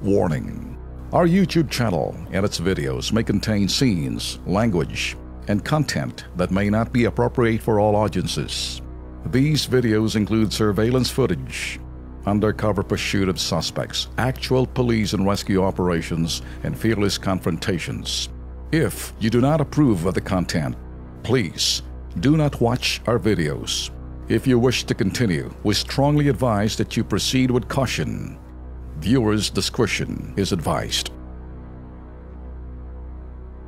Warning: our YouTube channel and its videos may contain scenes, language, and content that may not be appropriate for all audiences. These videos include surveillance footage, undercover pursuit of suspects, actual police and rescue operations, and fearless confrontations. If you do not approve of the content, please do not watch our videos. If you wish to continue, we strongly advise that you proceed with caution. Viewers' discretion is advised.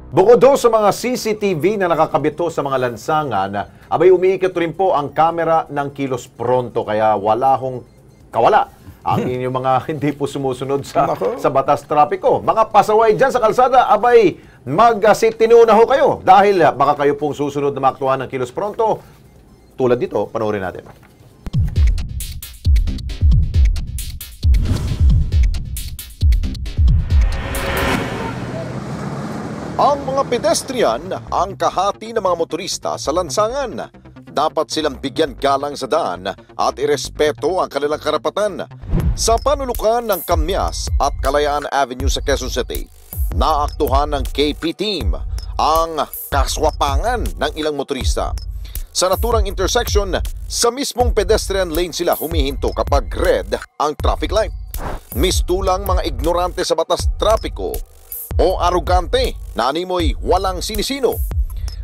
Bukod do sa mga CCTV na nakakabito sa mga lansangan, abay umiikot rin po ang kamera ng Kilos Pronto, kaya wala hong kawala ang inyong mga hindi po sumusunod sa batas trapiko. Mga pasaway dyan sa kalsada, abay mag-safety na ho kayo dahil baka kayo pong susunod na maaktuhan ng Kilos Pronto. Tulad dito, panoorin natin. Ang mga pedestrian ang kahati ng mga motorista sa lansangan. Dapat silang bigyan galang sa daan at irespeto ang kanilang karapatan. Sa panulukan ng Kamyas at Kalayaan Avenue sa Quezon City, naaktuhan ng KP team ang kaswapangan ng ilang motorista. Sa naturang intersection, sa mismong pedestrian lane sila humihinto kapag red ang traffic light. Mistulang mga ignorante sa batas trapiko o arugante na animoy walang sinisino.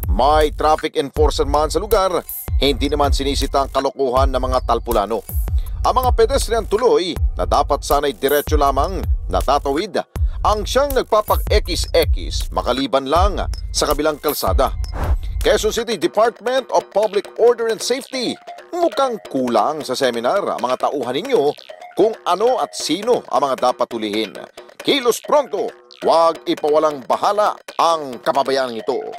May traffic enforcer man sa lugar, hindi naman sinisita ang kalokohan ng mga talpulano. Ang mga pedestrian tuloy na dapat sana'y diretso lamang natatawid ang siyang nagpapak-ekis-ekis makaliban lang sa kabilang kalsada. Quezon City Department of Public Order and Safety, mukhang kulang sa seminar ang mga tauhan ninyo kung ano at sino ang mga dapat tulihin. Kilos Pronto, huwag ipawalang bahala ang kapabayaan ito.